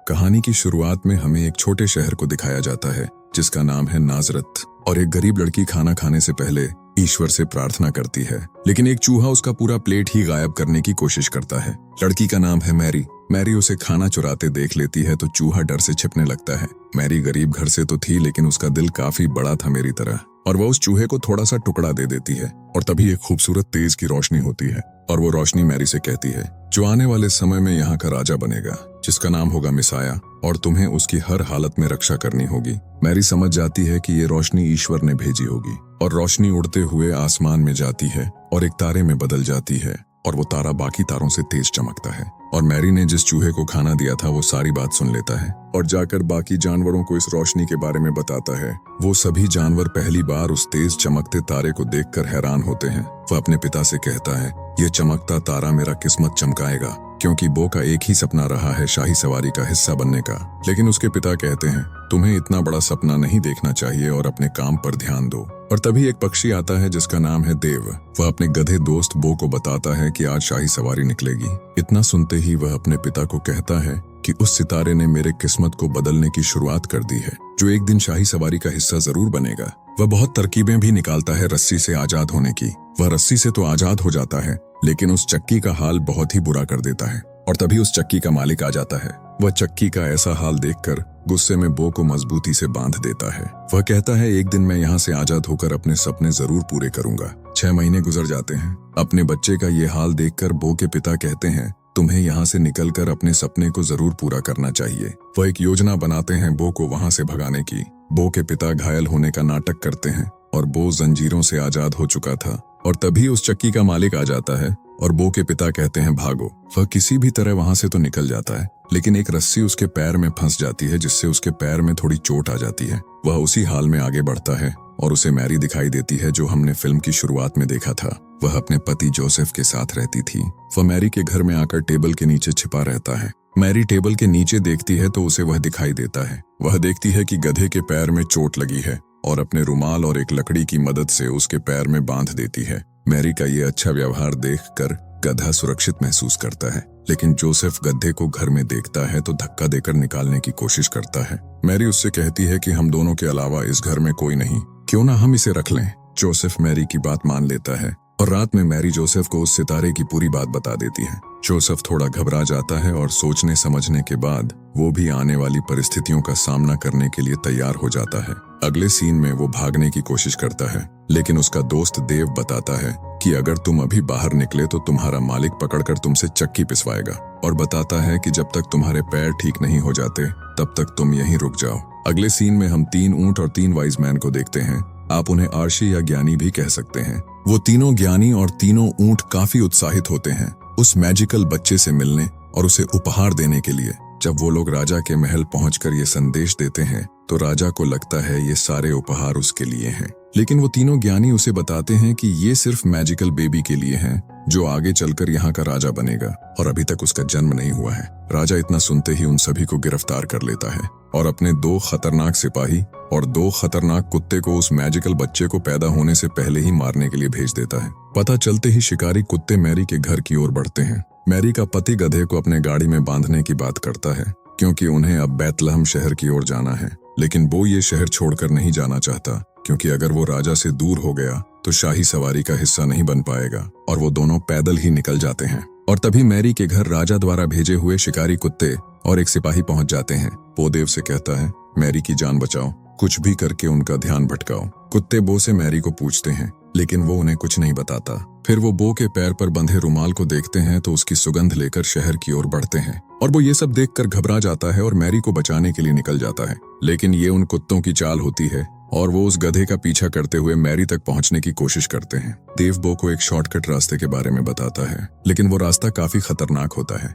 कहानी की शुरुआत में हमें एक छोटे शहर को दिखाया जाता है जिसका नाम है नाजरत। और एक गरीब लड़की खाना खाने से पहले ईश्वर से प्रार्थना करती है, लेकिन एक चूहा उसका पूरा प्लेट ही गायब करने की कोशिश करता है। लड़की का नाम है मैरी। मैरी उसे खाना चुराते देख लेती है तो चूहा डर से छिपने लगता है। मैरी गरीब घर से तो थी, लेकिन उसका दिल काफी बड़ा था मेरी तरह, और वह उस चूहे को थोड़ा सा टुकड़ा दे देती है। और तभी एक खूबसूरत तेज की रोशनी होती है, और वो रोशनी मैरी से कहती है, जो आने वाले समय में यहाँ का राजा बनेगा, जिसका नाम होगा मिसाया, और तुम्हें उसकी हर हालत में रक्षा करनी होगी। मैरी समझ जाती है कि ये रोशनी ईश्वर ने भेजी होगी, और रोशनी उड़ते हुए आसमान में जाती है और एक तारे में बदल जाती है, और वो तारा बाकी तारों से तेज चमकता है। और मैरी ने जिस चूहे को खाना दिया था वो सारी बात सुन लेता है और जाकर बाकी जानवरों को इस रोशनी के बारे में बताता है। वो सभी जानवर पहली बार उस तेज चमकते तारे को देखकर हैरान होते हैं। वह अपने पिता से कहता है, ये चमकता तारा मेरा किस्मत चमकाएगा, क्योंकि बो का एक ही सपना रहा है शाही सवारी का हिस्सा बनने का। लेकिन उसके पिता कहते हैं, तुम्हें इतना बड़ा सपना नहीं देखना चाहिए और अपने काम पर ध्यान दो। और तभी एक पक्षी आता है जिसका नाम है देव। वह अपने गधे दोस्त बो को बताता है कि आज शाही सवारी निकलेगी। इतना सुनते ही वह अपने पिता को कहता है कि उस सितारे ने मेरे किस्मत को बदलने की शुरुआत कर दी है, जो एक दिन शाही सवारी का हिस्सा जरूर बनेगा। वह बहुत तरकीबें भी निकालता है रस्सी से आजाद होने की। वह रस्सी से तो आजाद हो जाता है, लेकिन उस चक्की का हाल बहुत ही बुरा कर देता है। और तभी उस चक्की का मालिक आ जाता है। वह चक्की का ऐसा हाल देखकर गुस्से में बो को मजबूती से बांध देता है। वह कहता है, एक दिन मैं यहाँ से आजाद होकर अपने सपने जरूर पूरे करूंगा। 6 महीने गुजर जाते हैं। अपने बच्चे का ये हाल देखकर बो के पिता कहते हैं, तुम्हें यहाँ से निकलकर अपने सपने को जरूर पूरा करना चाहिए। वह एक योजना बनाते हैं बो को वहाँ से भगाने की। बो के पिता घायल होने का नाटक करते हैं और बो जंजीरों से आजाद हो चुका था। और तभी उस चक्की का मालिक आ जाता है और बो के पिता कहते हैं, भागो। वह किसी भी तरह वहां से तो निकल जाता है, लेकिन एक रस्सी उसके पैर में फंस जाती है, जिससे उसके पैर में थोड़ी चोट आ जाती है। वह उसी हाल में आगे बढ़ता है और उसे मैरी दिखाई देती है, जो हमने फिल्म की शुरुआत में देखा था। वह अपने पति जोसेफ के साथ रहती थी। वह मैरी के घर में आकर टेबल के नीचे छिपा रहता है। मैरी टेबल के नीचे देखती है तो उसे वह दिखाई देता है। वह देखती है कि गधे के पैर में चोट लगी है और अपने रुमाल और एक लकड़ी की मदद से उसके पैर में बांध देती है। मैरी का ये अच्छा व्यवहार देखकर गधा सुरक्षित महसूस करता है, लेकिन जोसेफ गधे को घर में देखता है तो धक्का देकर निकालने की कोशिश करता है। मैरी उससे कहती है कि हम दोनों के अलावा इस घर में कोई नहीं, क्यों ना हम इसे रख लें। जोसेफ मैरी की बात मान लेता है और रात में मैरी जोसेफ को उस सितारे की पूरी बात बता देती है। जोसेफ थोड़ा घबरा जाता है और सोचने समझने के बाद वो भी आने वाली परिस्थितियों का सामना करने के लिए तैयार हो जाता है। अगले सीन में वो भागने की कोशिश करता है, लेकिन उसका दोस्त देव बताता है कि अगर तुम अभी बाहर निकले तो तुम्हारा मालिक पकड़कर तुमसे चक्की पिसवाएगा, और बताता है कि जब तक तुम्हारे पैर ठीक नहीं हो जाते तब तक तुम यहीं रुक जाओ। अगले सीन में हम 3 ऊंट और 3 वाइज मैन को देखते हैं। आप उन्हें आर्शी या ज्ञानी भी कह सकते हैं। वो तीनों ज्ञानी और तीनों ऊंट काफी उत्साहित होते हैं उस मैजिकल बच्चे से मिलने और उसे उपहार देने के लिए। जब वो लोग राजा के महल पहुंचकर ये संदेश देते हैं तो राजा को लगता है ये सारे उपहार उसके लिए हैं, लेकिन वो तीनों ज्ञानी उसे बताते हैं कि ये सिर्फ मैजिकल बेबी के लिए हैं, जो आगे चलकर यहाँ का राजा बनेगा, और अभी तक उसका जन्म नहीं हुआ है। राजा इतना सुनते ही उन सभी को गिरफ्तार कर लेता है और अपने 2 खतरनाक सिपाही और 2 खतरनाक कुत्ते को उस मैजिकल बच्चे को पैदा होने से पहले ही मारने के लिए भेज देता है। पता चलते ही शिकारी कुत्ते मैरी के घर की ओर बढ़ते हैं। मैरी का पति गधे को अपने गाड़ी में बांधने की बात करता है, क्योंकि उन्हें अब बैतलहम शहर की ओर जाना है। लेकिन वो ये शहर छोड़कर नहीं जाना चाहता, क्योंकि अगर वो राजा से दूर हो गया तो शाही सवारी का हिस्सा नहीं बन पाएगा, और वो दोनों पैदल ही निकल जाते हैं। और तभी मैरी के घर राजा द्वारा भेजे हुए शिकारी कुत्ते और एक सिपाही पहुंच जाते हैं। वो देव से कहता है, मैरी की जान बचाओ, कुछ भी करके उनका ध्यान भटकाओ। कुत्ते बो से मैरी को पूछते हैं, लेकिन वो उन्हें कुछ नहीं बताता। फिर वो बो के पैर पर बंधे रुमाल को देखते हैं तो उसकी सुगंध लेकर शहर की ओर बढ़ते हैं, और वो ये सब देखकर घबरा जाता है और मैरी को बचाने के लिए निकल जाता है। लेकिन ये उन कुत्तों की चाल होती है और वो उस गधे का पीछा करते हुए मैरी तक पहुंचने की कोशिश करते हैं। देव बो को एक शॉर्टकट रास्ते के बारे में बताता है, लेकिन वो रास्ता काफी खतरनाक होता है।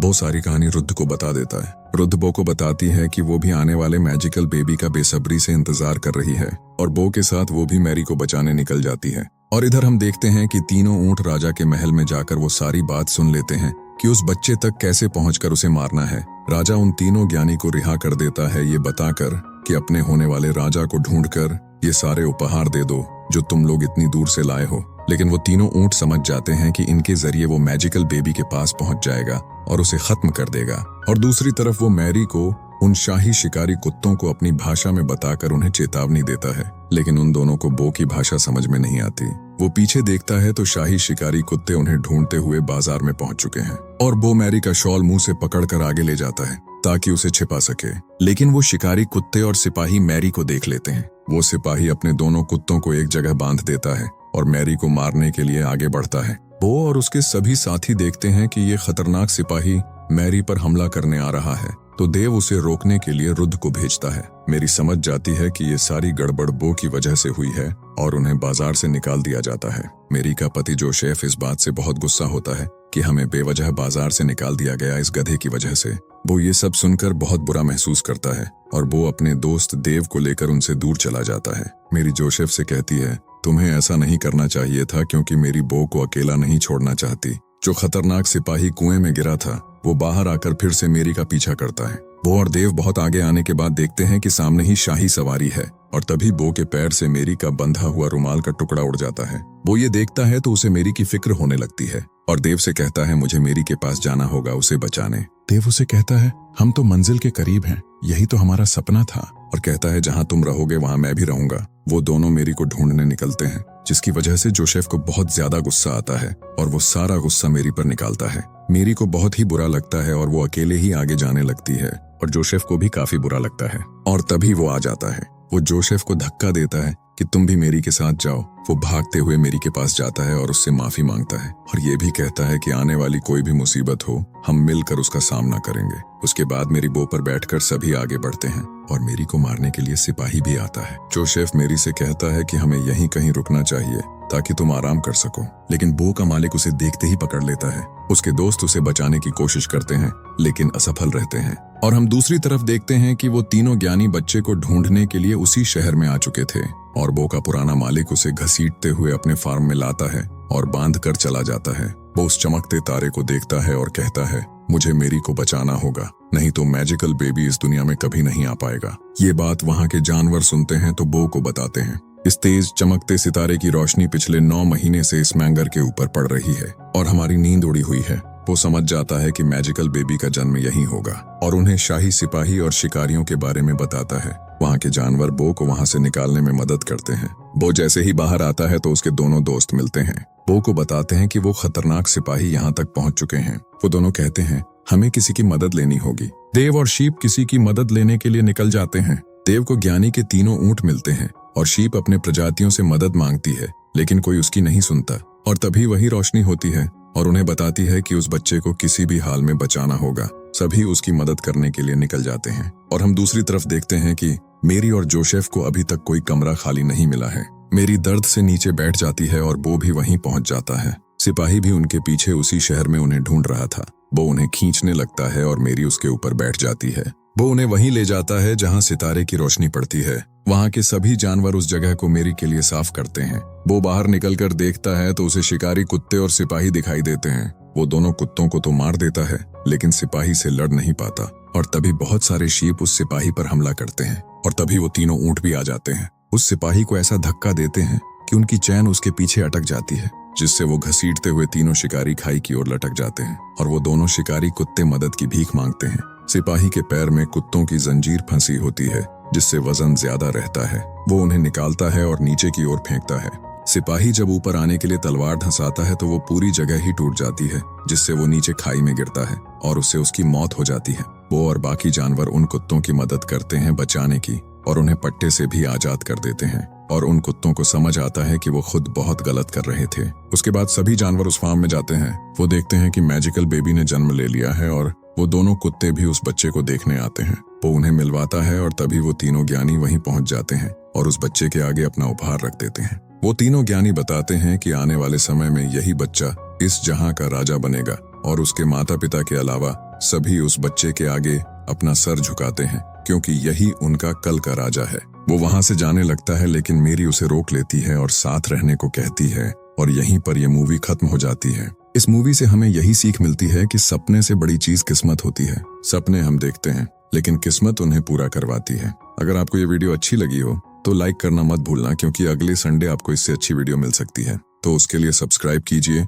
वो सारी कहानी रुद्ध को बता देता है। रुद्ध बो को बताती है कि वो भी आने वाले मैजिकल बेबी का बेसब्री से इंतजार कर रही है, और बो के साथ वो भी मैरी को बचाने निकल जाती है। और इधर हम देखते हैं कि तीनों ऊंट राजा के महल में जाकर वो सारी बात सुन लेते हैं कि उस बच्चे तक कैसे पहुंचकर उसे मारना है। राजा उन तीनों ज्ञानी को रिहा कर देता है, ये बताकर कि अपने होने वाले राजा को ढूंढकर ये सारे उपहार दे दो जो तुम लोग इतनी दूर से लाए हो। लेकिन वो तीनों ऊंट समझ जाते हैं कि इनके जरिए वो मैजिकल बेबी के पास पहुंच जाएगा और उसे खत्म कर देगा। और दूसरी तरफ वो मैरी को उन शाही शिकारी कुत्तों को अपनी भाषा में बताकर उन्हें चेतावनी देता है, लेकिन उन दोनों को बो की भाषा समझ में नहीं आती। वो पीछे देखता है तो शाही शिकारी कुत्ते उन्हें ढूंढते हुए बाजार में पहुंच चुके हैं और बो मैरी का शॉल मुंह से पकड़कर आगे ले जाता है ताकि उसे छिपा सके। लेकिन वो शिकारी कुत्ते और सिपाही मैरी को देख लेते हैं। वो सिपाही अपने दोनों कुत्तों को एक जगह बांध देता है और मैरी को मारने के लिए आगे बढ़ता है। बो और उसके सभी साथी देखते हैं कि ये खतरनाक सिपाही मैरी पर हमला करने आ रहा है, तो देव उसे रोकने के लिए रुद्र को भेजता है। मेरी समझ जाती है कि ये सारी गड़बड़ बो की वजह से हुई है और उन्हें बाजार से निकाल दिया जाता है। मेरी का पति जोसेफ इस बात से बहुत गुस्सा होता है कि हमें बेवजह बाजार से निकाल दिया गया इस गधे की वजह से। वो ये सब सुनकर बहुत बुरा महसूस करता है और वो अपने दोस्त देव को लेकर उनसे दूर चला जाता है। मेरी जोसेफ से कहती है, तुम्हें ऐसा नहीं करना चाहिए था क्योंकि मेरी बो को अकेला नहीं छोड़ना चाहती। जो खतरनाक सिपाही कुएं में गिरा था वो बाहर आकर फिर से मेरी का पीछा करता है। बो और देव बहुत आगे आने के बाद देखते हैं कि सामने ही शाही सवारी है और तभी बो के पैर से मेरी का बंधा हुआ रुमाल का टुकड़ा उड़ जाता है। वो ये देखता है तो उसे मेरी की फिक्र होने लगती है और देव से कहता है मुझे मेरी के पास जाना होगा उसे बचाने। देव उसे कहता है हम तो मंजिल के करीब हैं, यही तो हमारा सपना था, और कहता है जहां तुम रहोगे वहां मैं भी रहूंगा। वो दोनों मेरी को ढूंढने निकलते हैं, जिसकी वजह से जोसेफ को बहुत ज्यादा गुस्सा आता है और वो सारा गुस्सा मेरी पर निकालता है। मेरी को बहुत ही बुरा लगता है और वो अकेले ही आगे जाने लगती है और जोसेफ को भी काफी बुरा लगता है। और तभी वो आ जाता है। वो जोसेफ को धक्का देता है कि तुम भी मेरी के साथ जाओ। वो भागते हुए मेरी के पास जाता है और उससे माफी मांगता है और ये भी कहता है कि आने वाली कोई भी मुसीबत हो हम मिलकर उसका सामना करेंगे। उसके बाद मेरी बो पर बैठकर सभी आगे बढ़ते हैं और मेरी को मारने के लिए सिपाही भी आता है। जोसेफ मेरी से कहता है कि हमें यहीं कहीं रुकना चाहिए ताकि तुम आराम कर सको, लेकिन बो का मालिक उसे देखते ही पकड़ लेता है। उसके दोस्त उसे बचाने की कोशिश करते हैं लेकिन असफल रहते हैं। और हम दूसरी तरफ देखते हैं कि वो तीनों ज्ञानी बच्चे को ढूंढने के लिए उसी शहर में आ चुके थे और बो का पुराना मालिक उसे घसीटते हुए अपने फार्म में लाता है और बांध कर चला जाता है। वो उस चमकते तारे को देखता है और कहता है मुझे मेरी को बचाना होगा, नहीं तो मैजिकल बेबी इस दुनिया में कभी नहीं आ पाएगा। ये बात वहाँ के जानवर सुनते हैं तो बो को बताते हैं। इस तेज चमकते सितारे की रोशनी पिछले 9 महीने से इस मैंगर के ऊपर पड़ रही है और हमारी नींद उड़ी हुई है। वो समझ जाता है कि मैजिकल बेबी का जन्म यहीं होगा और उन्हें शाही सिपाही और शिकारियों के बारे में बताता है। वहाँ के जानवर बो को वहाँ से निकालने में मदद करते हैं। बो जैसे ही बाहर आता है तो उसके दोनों दोस्त मिलते हैं। बो को बताते हैं कि वो खतरनाक सिपाही यहाँ तक पहुँच चुके हैं। वो दोनों कहते हैं हमें किसी की मदद लेनी होगी। देव और शीप किसी की मदद लेने के लिए निकल जाते हैं। देव को ज्ञानी के तीनों ऊंट मिलते हैं और शीप अपने प्रजातियों से मदद मांगती है लेकिन कोई उसकी नहीं सुनता। और तभी वही रोशनी होती है और उन्हें बताती है कि उस बच्चे को किसी भी हाल में बचाना होगा। सभी उसकी मदद करने के लिए निकल जाते हैं और हम दूसरी तरफ देखते हैं कि मेरी और जोसेफ को अभी तक कोई कमरा खाली नहीं मिला है। मेरी दर्द से नीचे बैठ जाती है और बो भी वहीं पहुंच जाता है। सिपाही भी उनके पीछे उसी शहर में उन्हें ढूंढ रहा था। बो उन्हें खींचने लगता है और मेरी उसके ऊपर बैठ जाती है। वो उन्हें वहीं ले जाता है जहां सितारे की रोशनी पड़ती है। वहां के सभी जानवर उस जगह को मेरी के लिए साफ करते हैं। वो बाहर निकलकर देखता है तो उसे शिकारी कुत्ते और सिपाही दिखाई देते हैं। वो दोनों कुत्तों को तो मार देता है लेकिन सिपाही से लड़ नहीं पाता और तभी बहुत सारे शीप उस सिपाही पर हमला करते हैं और तभी वो तीनों ऊंट भी आ जाते हैं। उस सिपाही को ऐसा धक्का देते हैं कि उनकी चैन उसके पीछे अटक जाती है, जिससे वो घसीटते हुए तीनों शिकारी खाई की ओर लटक जाते हैं और वो दोनों शिकारी कुत्ते मदद की भीख मांगते हैं। सिपाही के पैर में कुत्तों की जंजीर फंसी होती है जिससे वजन ज्यादा रहता है। वो उन्हें निकालता है और नीचे की ओर फेंकता है। सिपाही जब ऊपर आने के लिए तलवार धंसाता है तो वो पूरी जगह ही टूट जाती है, जिससे वो नीचे खाई में गिरता है और उससे उसकी मौत हो जाती है। वो और बाकी जानवर उन कुत्तों की मदद करते हैं बचाने की और उन्हें पट्टे से भी आजाद कर देते हैं और उन कुत्तों को समझ आता है कि वो खुद बहुत गलत कर रहे थे। उसके बाद सभी जानवर उस फार्म में जाते हैं। वो देखते हैं कि मैजिकल बेबी ने जन्म ले लिया है और वो दोनों कुत्ते भी उस बच्चे को देखने आते हैं। वो उन्हें मिलवाता है और तभी वो तीनों ज्ञानी वहीं पहुंच जाते हैं और उस बच्चे के आगे अपना उपहार रख देते हैं। वो तीनों ज्ञानी बताते हैं कि आने वाले समय में यही बच्चा इस जहां का राजा बनेगा और उसके माता पिता के अलावा सभी उस बच्चे के आगे अपना सर झुकाते हैं क्योंकि यही उनका कल का राजा है। वो वहां से जाने लगता है लेकिन मेरी उसे रोक लेती है और साथ रहने को कहती है और यहीं पर यह मूवी खत्म हो जाती है। इस मूवी से हमें यही सीख मिलती है कि सपने से बड़ी चीज किस्मत होती है। सपने हम देखते हैं लेकिन किस्मत उन्हें पूरा करवाती है। अगर आपको ये वीडियो अच्छी लगी हो तो लाइक करना मत भूलना क्योंकि अगले संडे आपको इससे अच्छी वीडियो मिल सकती है। तो उसके लिए सब्सक्राइब कीजिए